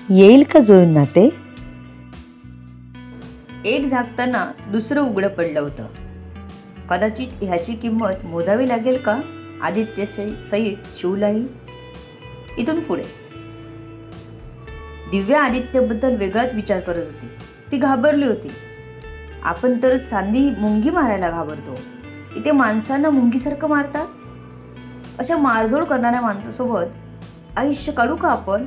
येईल का जुळून नाते? एक झाकताना दुसरं उघडं पडलं होतं. कदाचित ह्याची किंमत मोजावी लागेल का आदित्य सहित शिवलाही. इथून पुढे दिव्या आदित्यबद्दल वेगळाच विचार करत होती. ती घाबरली होती. आपण तर सांधी मुंगी मारायला घाबरतो, इथे माणसांना मुंगीसारखं मारतात. अशा मारझोड करणाऱ्या माणसासोबत आयुष्य काढू का आपण?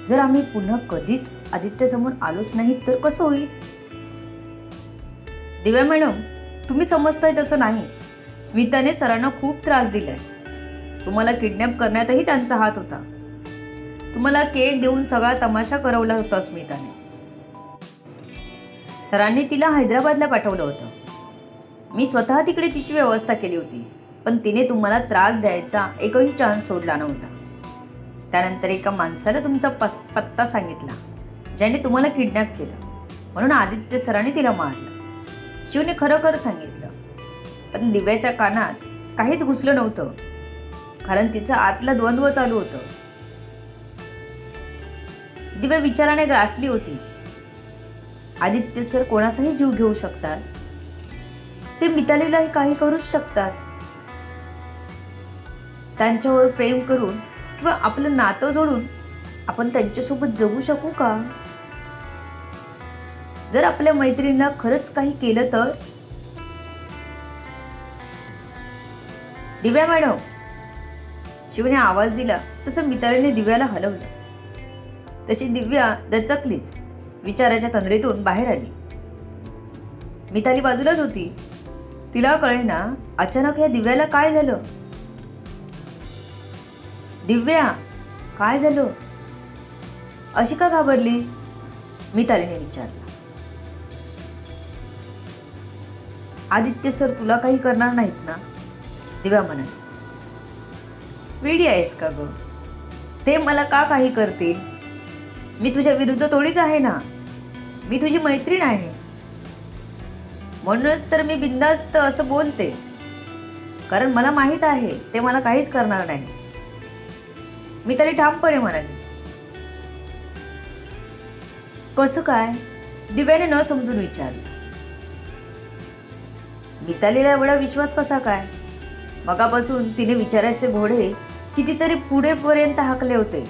जर आम्ही पुन्हा कधीच आदित्यसमोर आलोच नाही तर कसं होईल? दिव्या मॅडम, तुम्ही समजताय तसं नाही. स्मिताने सरांना खूप त्रास दिलाय. तुम्हाला किडनॅप करण्यातही त्यांचा हात होता. तुम्हाला केक देऊन सगळा तमाशा करवला होता स्मिताने. सरांनी तिला हैदराबादला पाठवलं होतं. मी स्वतः तिकडे तिची व्यवस्था केली होती, पण तिने तुम्हाला त्रास द्यायचा एकही चान्स सोडला नव्हता. त्यानंतर एका माणसाला तुमचा पत्ता सांगितला, ज्याने तुम्हाला किडनॅप केलं. म्हणून आदित्य सरांनी तिला मारलं. शिवने खरं सांगितलं, पण दिव्याच्या कानात काहीच घुसलं नव्हतं, कारण तिचं आतलं द्वंद्व चालू होतं. दिव्या विचाराने ग्रासली होती. आदित्य सर कोणाचाही जीव घेऊ शकतात. ते मितालीलाही काही करूच शकतात. त्यांच्यावर प्रेम करून किंवा आपलं नातं जोडून आपण त्यांच्यासोबत जगू शकू का? जर आपल्या मैत्रिणीला खरंच काही केलं तर? दिव्या मॅडम, शिवने आवाज दिला तसं मितालीने दिव्याला हलवलं. तशी दिव्या दचकलीच. विचाराच्या तंद्रीतून बाहेर आली. मिताली बाजूलाच होती. तिला कळेना अचानक या दिव्याला काय झालं. दिव्या, काय झालं? अशी का घाबरलीस? मितालीने विचारलं. आदित्य सर तुला काही करणार नाहीत ना? दिव्या म्हणाली. वेडी आहेस का ग? ते मला का काही करतील? मी तुझ्या विरुद्ध थोडीच आहे ना. मी तुझी मैत्रीण आहे. म्हणूनच तर मी बिनधास्त असं बोलते, कारण मला माहित आहे ते मला काहीच करणार नाही. मिताली ठामपणे म्हणाली. कसं काय? दिव्याने न समजून विचारलं. मितालीला एवढा विश्वास कसा काय? मगापासून तिने विचाराचे घोडे कितीतरी पुढेपर्यंत हाकले होते.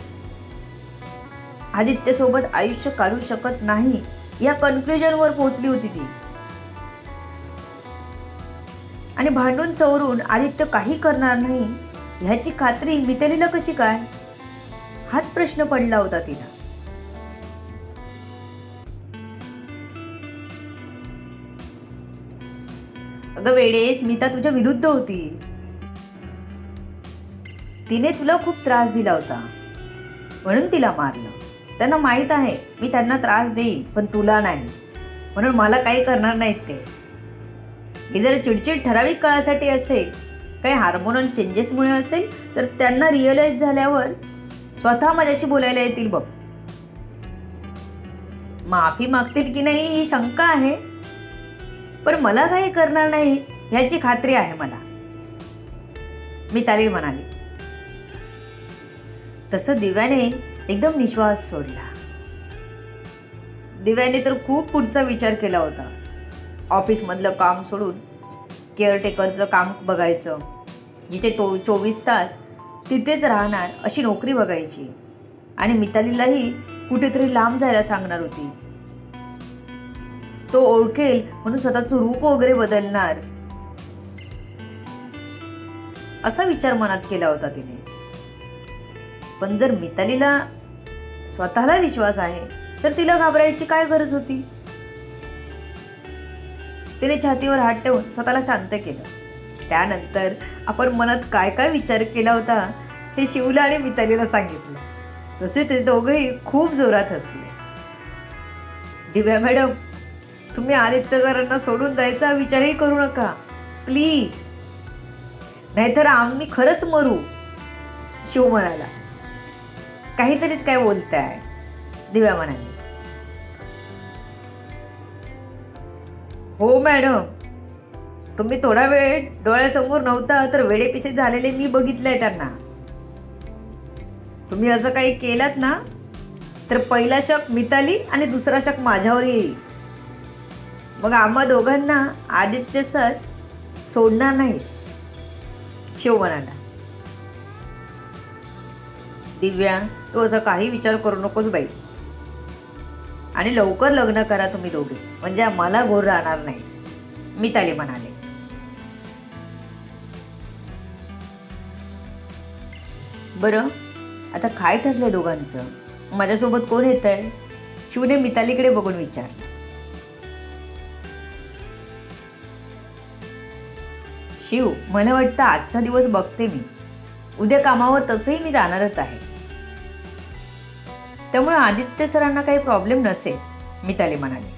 आदित्य सोबत आयुष्य काढू शकत नाही या कन्क्लुजनवर पोहोचली होती ती. आणि भांडून सवरून आदित्य काही करणार नाही ह्याची खात्री मितालीला कशी काय? हाच प्रश्न पडला होता तिला. अगं वेडे, स्मिता तुझ्या विरुद्ध होती. तिने तुला खूप त्रास दिला होता म्हणून तिला मारलं. त्यांना माहित आहे मी त्यांना त्रास देईन, पण तुला नाही, म्हणून मला काही करणार नाहीत ते. ही जर चिडचिड ठराविक काळासाठी असेल, काही हार्मोनल चेंजेसमुळे असेल, तर त्यांना रिअलाइज झाल्यावर स्वतः माझ्याशी बोलायला येतील बघ. माफी मागतील की नाही ही शंका आहे, पण मला काही करणार नाही ह्याची खात्री आहे मला, मिताली म्हणाली. तसं दिव्याने एकदम निश्वास सोडला. दिव्याने तर खूप पुढचा विचार केला होता. ऑफिसमधलं काम सोडून केअरटेकरचं काम बघायचं, जिथे तो 24 तास तिथेच राहणार अशी नोकरी बघायची. आणि मितालीलाही कुठेतरी लांब जायला सांगणार होती. तो ओळखेल म्हणून स्वतःचं रूप वगैरे बदलणार, असा विचार मनात केला होता तिने. पण जर मितालीला स्वतःला विश्वास आहे तर तिला घाबरायची काय गरज होती? तिने छातीवर हात ठेवून स्वतःला शांत केलं. त्यानंतर आपण मनात काय काय विचार केला होता हे शिवला आणि मितालीला सांगितलं. तसे ते दोघंही खूप जोरात हसले. दिव्या मॅडम, तुम्ही आदित्य सरांना सोडून जायचा विचारही करू नका प्लीज, नाहीतर आम्ही खरंच मरू, शिव म्हणाला. काहीतरीच काय बोलताय, दिव्या म्हणाली. हो मॅडम, तुम्ही थोडा वेळ डोळ्यासमोर नव्हता तर वेडेपिसे झालेले मी बघितलंय त्यांना. तुम्ही असं काही केलं ना तर पहिला शक मिताली आणि दुसरा शक माझ्यावर येईल. मग आम्हा दोघांना आदित्य सर सोडणार नाही, शिव म्हणाला. दिव्या, तू असं काही विचार करू नकोस बाई, आणि लवकर लग्न करा तुम्ही दोघे, म्हणजे मला घोर राहणार नाही, मिताली म्हणाले. बरं, आता काय ठरलंय दोघांचं? माझ्यासोबत कोण येत आहे? शिवने मितालीकडे बघून विचारलं. शिव, मला वाटतं आजचा दिवस बघते मी, उद्या कामावर तसंही मी जाणारच आहे, त्यामुळे आदित्य सरांना काही प्रॉब्लेम नसेल, मिताली म्हणाली.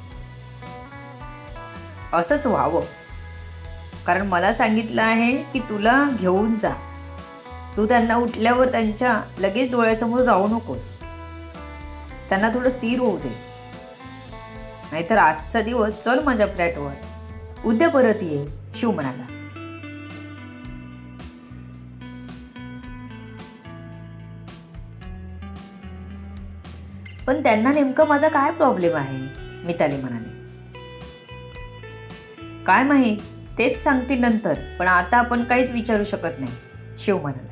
असंच व्हावं, कारण मला सांगितलं आहे की तुला घेऊन जा. तू त्यांना उठल्यावर त्यांच्या लगेच डोळ्यासमोर जाऊ नकोस, त्यांना थोडं स्थिर होऊ दे. नाहीतर आजचा दिवस चल माझ्या फ्लॅटवर, उद्या परत ये, शिव म्हणाला. पण त्यांना नेमकं माझा काय प्रॉब्लेम आहे, मिताली म्हणाली. काय माहीत, तेच सांगतील नंतर, पण आता आपण काहीच विचारू शकत नाही, शिव म्हणाला.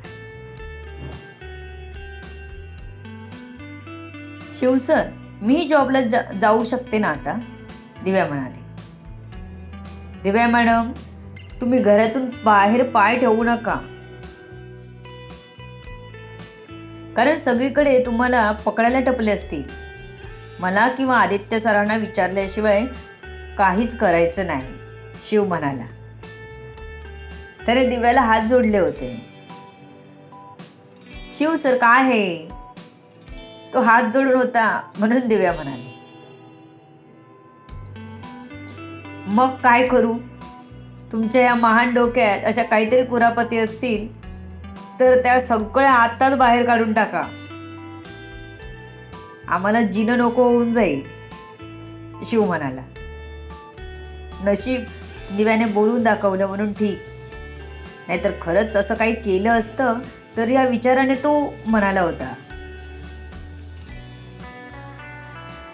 शिव सर, मी जॉबला जाऊ शकते ना आता, दिव्या म्हणाली. दिव्या मॅडम, तुम्ही घरातून बाहेर पाय ठेवू नका, कारण सगळीकडे तुम्हाला पकडायला टपले असतील. मला किंवा आदित्य सरांना विचारल्याशिवाय काहीच करायचं नाही, शिव म्हणाला. त्याने दिव्याला हात जोडले होते. शिव सर, काय आहे? तो हात जोडून होता म्हणून दिव्या म्हणाली. मग काय करू? तुमच्या या महान डोक्यात अशा काहीतरी कुरापती असतील तर त्या सगळ्या आत्ताच बाहेर काढून टाका, आम्हाला जिणं नको होऊन जाईल, शिव म्हणाला. नशीब दिव्याने बोलून दाखवलं म्हणून ठीक, नाहीतर खरंच असं काही केलं असतं तर या विचाराने तो म्हणाला होता.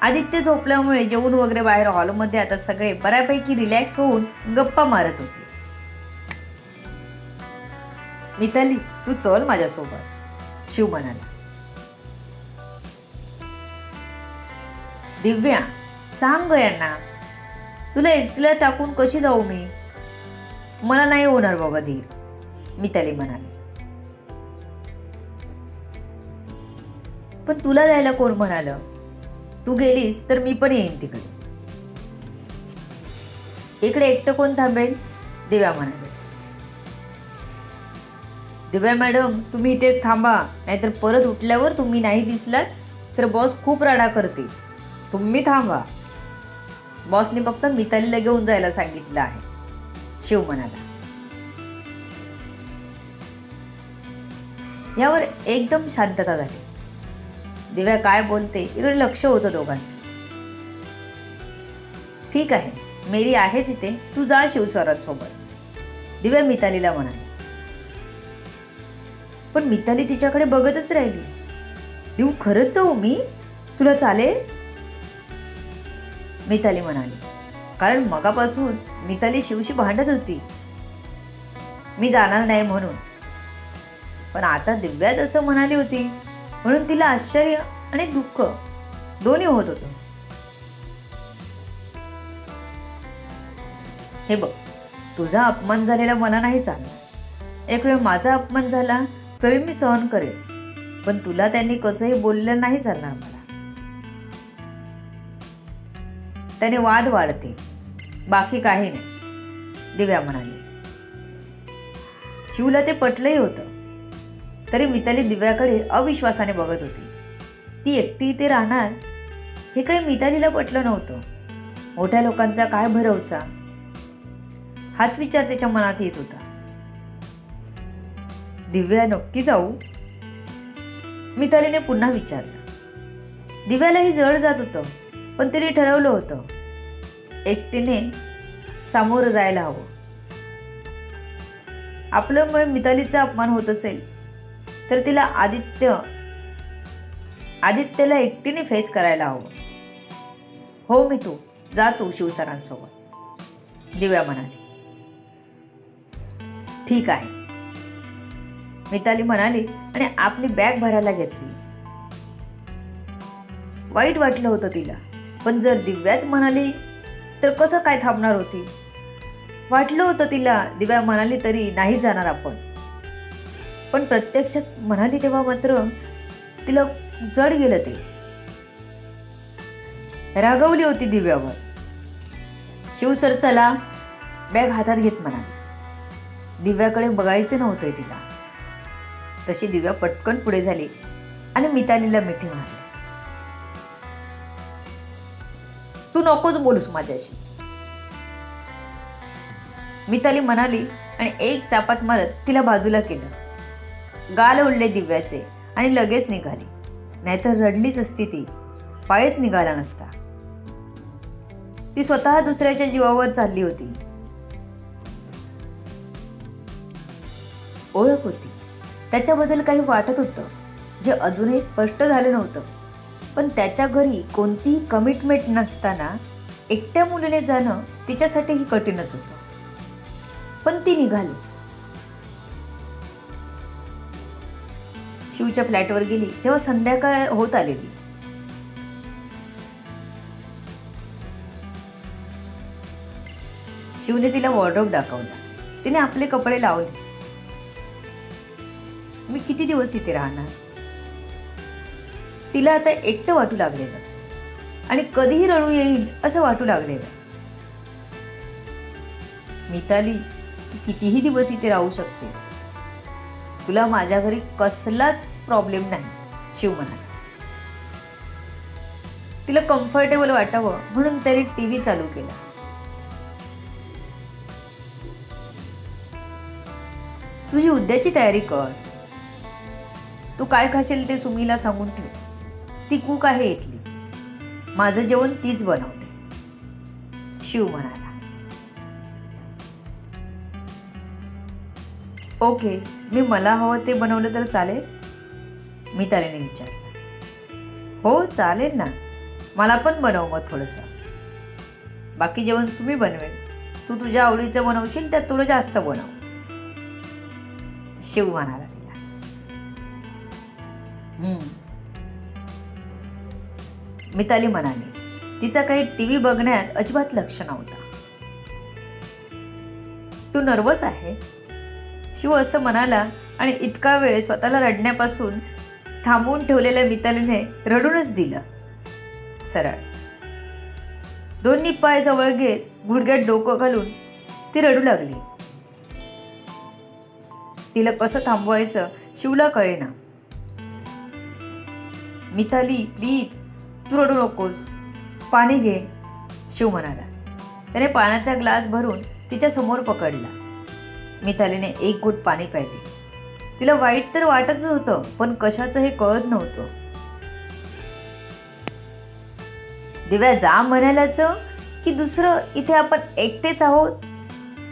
आदित्य झोपल्यामुळे जेवून वगैरे बाहेर हॉलमध्ये आता सगळे बऱ्यापैकी रिलॅक्स होऊन गप्पा मारत होते. मिताली, तू चल माझ्यासोबत, शिव म्हणाला. दिव्या, सांग यांना, तुला एकटीला टाकून कशी जाऊ मी? मला नाही होणार बाबा धीर, मिताली म्हणाली. पण तुला जायला कोण म्हणालं? तू गेलीस तर मी पण येईन तिकडे. इकडे एकटं कोण थांबेल? दिव्या म्हणाले. दिव्या मॅडम, तुम्ही इथेच थांबा, नाहीतर परत उठल्यावर तुम्ही नाही दिसलात तर बॉस खूप राडा करतील. तुम्ही थांबा, बॉसने फक्त मितालीला घेऊन जायला सांगितलं आहे, शिव म्हणाला. यावर एकदम शांतता झाली. दिव्या काय बोलते इकडे लक्ष होतं दोघांचं. ठीक आहे, मेरी आहेच इथे, तू जा शिवसरांसोबत, दिव्या मितालीला म्हणाली. पण मिताली तिच्याकडे बघतच राहिली. देऊ, खरंच जाऊ मी? तुला चालेल? मिताली म्हणाली. कारण मगापासून मिताली शिवशी भांडत होती, मी जाणार नाही म्हणून. पण आता दिव्यात असं म्हणाली होती म्हणून तिला आश्चर्य आणि दुःख दोन्ही होत होतं. हे बघ, तुझा अपमान झालेला मला नाही चालला. एक वेळ माझा अपमान झाला तरी मी सहन करेन, पण तुला त्यांनी कसंही बोललं नाही चालणार मला. त्याने वाद वाढते, बाकी काही नाही, दिव्या म्हणाली. शिवला ते पटलंही होतं, तरी मिताली दिव्याकडे अविश्वासाने बघत होती. ती एकटी इथे राहणार हे काही मितालीला पटलं नव्हतं. मोठ्या लोकांचा काय भरवसा, हाच विचार त्याच्या मनात येत होता. दिव्या, नक्की जाऊ? मितालीने पुन्हा विचारलं. दिव्यालाही जड जात होतं, पण तिने ठरवलं होतं एकटीने सामोरं जायला हवं. आपल्यामुळे मितालीचा अपमान होत असेल तर तिला आदित्य आदित्यला एकटीने फेस करायला हवं. हो मितू, जा तू शिवसरांसोबत, दिव्या म्हणाली. ठीक आहे, मिताली म्हणाली आणि आपली बॅग भरायला घेतली. वाईट वाटलं होतं तिला, पण जर दिव्याच म्हणाली तर कसं काय थांबणार होती. वाटलं होतं तिला दिव्या म्हणाली तरी नाही जाणार आपण, पण प्रत्यक्षात म्हणाली तेव्हा मात्र तिला जड गेलं. ते रागवली होती दिव्यावर. शिवसर चला, बॅग हातात घेत म्हणाली. दिव्याकडे बघायचं नव्हतंय तिला. तशी दिव्या पटकन पुढे झाली आणि मितालीला मिठी मारली. तू नकोच बोलूस माझ्याशी, मिताली म्हणाली आणि एक चापाट मारत तिला बाजूला केलं. गाल ओढले दिव्याचे आणि लगेच निघाली. नाहीतर रडलीच असती ती, पायच निघाला नसता. ती स्वतः दुसऱ्याच्या जीवावर चालली होती. ओळख होती, त्याच्याबद्दल काही वाटत होतं जे अजूनही स्पष्ट झालं नव्हतं. पण त्याच्या घरी कोणतीही कमिटमेंट नसताना एकट्या मुलीने जाणं तिच्यासाठीही कठीणच होतं. पण ती निघाली. शिवच्या फ्लॅटवर गेली तेव्हा संध्याकाळ होत आलेली. शिवने तिला वॉर्डरोब दाखवला. तिने आपले कपडे लावले. मी किती दिवस इथे राहणार. तिला आता एकटं वाटू लागलेलं आणि कधीही रडू येईल असं वाटू लागलेलं. मिताली, कितीही दिवस इथे राहू शकतेस, तुला माझ्या घरी कसलाच प्रॉब्लेम नाही, शिव म्हणाला. तिला कम्फर्टेबल वाटावं म्हणून त्याने टीव्ही चालू केला. तुझी उद्याची तयारी कर. तू काय खाशील ते सुमीला सांगून ठेव. ती कूक आहे इथली. माझं जेवण तीच बनवते, शिव म्हणाला. ओके, मी मला हवं ते बनवलं तर चालेल, मितालीने विचारलं. हो चालेल ना, मला पण बनव मग थोडंसं. बाकी जेवण सुमी बनवेल. तू तुझ्या आवडीचं बनवशील त्यात थोडं जास्त बनव, शिव म्हणाला तिला. मिताली म्हणाली. तिचा काही टीव्ही बघण्यात अजिबात लक्ष नव्हता. तू नर्वस आहेस, शिव असं म्हणाला आणि इतका वेळ स्वतःला रडण्यापासून थांबवून ठेवलेल्या मितालीने रडूनच दिलं. सरळ दोन्ही पाय जवळ घेत गुडघ्यात डोकं घालून ती रडू लागली. तिला कसं थांबवायचं शिवला कळेना. मिताली प्लीज, तू रडू नकोस, पाणी घे, शिव म्हणाला. त्याने पाण्याचा ग्लास भरून तिच्या समोर पकडला. मितालीने एक घोट पाणी प्यायले. तिला वाईट तर वाटतच होतं, पण कशाचं हे कळत नव्हतं. दिव्या जा म्हणायलाचं की दुसरं इथे आपण एकटेच आहोत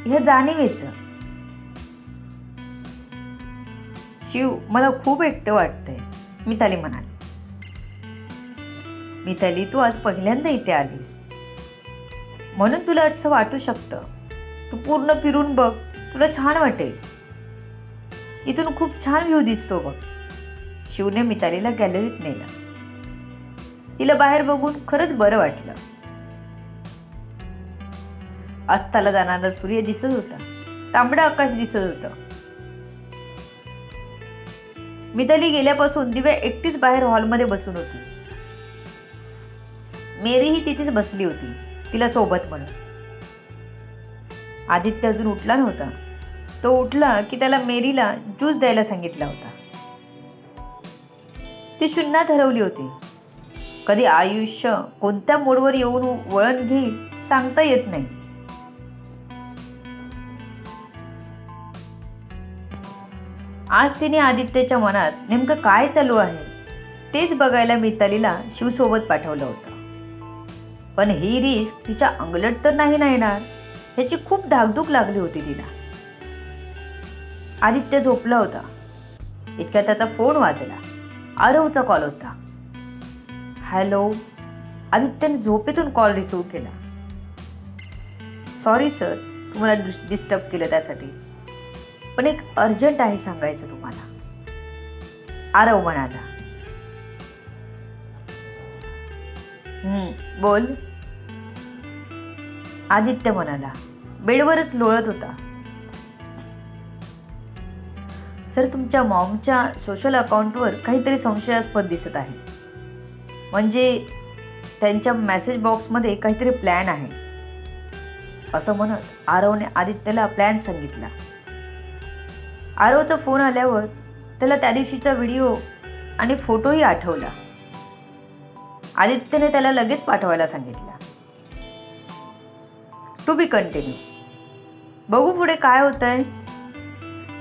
ह्या जाणीवेचं. शिव, मला खूप एकटं वाटतंय, मिताली म्हणाली. मिताली, तू आज पहिल्यांदा इथे आलीस म्हणून तुला असं वाटू शकतं. तू पूर्ण फिरून बघ, तुला छान वाटेल. इथून खूप छान व्ह्यू दिसतो बघ. शिवने मितालीला गॅलरीत नेलं. तिला बाहेर बघून खरंच बरं वाटलं. अस्ताला जाणारा सूर्य दिसत होता. तांबडं आकाश दिसत होतं. मिताली गेल्यापासून दिव्या एकटीच बाहेर हॉलमध्ये बसून होती. मेरीही तिथेच बसली होती, तिला सोबत म्हणून. आदित्य अजून उठला नव्हता. तो उठला की त्याला मेरीला ज्यूस द्यायला सांगितला होता. ती शून्यात हरवली होती. कधी आयुष्य कोणत्या मोडवर येऊन वळण घेईल सांगता येत नाही. आज तिने आदित्यच्या मनात नेमकं काय चालू आहे तेच बघायला मितालीला शिवसोबत पाठवलं होतं. पण ही रिस्क तिच्या अंगलट तर नाही ना येणार ह्याची खूप धाकधूक लागली होती तिला. आदित्य झोपला होता. इतक्या त्याचा फोन वाजला. आरवचा कॉल होता. हॅलो. आदित्यने झोपेतून कॉल रिसीव्ह केला. सॉरी सर, तुम्हाला डिस्टर्ब केलं त्यासाठी, पण एक अर्जंट आहे सांगायचं तुम्हाला, आरव म्हणाला. बोल, आदित्य म्हणाला. बेडवरच लोळत होता. सर, तुमच्या मॉमच्या सोशल अकाउंटवर काहीतरी संशयास्पद दिसत आहे. म्हणजे त्यांच्या मेसेज बॉक्समध्ये काहीतरी प्लॅन आहे. असं म्हणत आरवने आदित्यला प्लॅन सांगितला. आरवचा फोन आल्यावर त्याला त्या दिवशीचा व्हिडिओ आणि फोटोही आठवला. आदित्यने त्याला लगेच पाठवायला सांगितला. To be continue. बघू पुढे काय होतंय.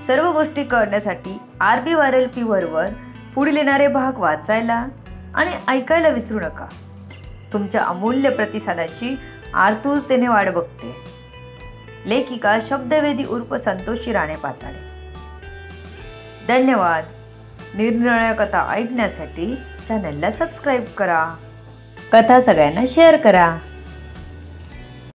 सर्व गोष्टी कळण्यासाठी RBRLP वरवर पुढील येणारे भाग वाचायला आणि ऐकायला विसरू नका. तुमच्या अमूल्य प्रतिसादाची आतुरतेने वाट बघते. लेखिका शब्दवेदी उर्फ संतोषी राणे पाताळे. धन्यवाद. निरनिराळ्या कथा ऐकण्यासाठी चॅनलला सबस्क्राईब करा. कथा सगळ्यांना शेअर करा.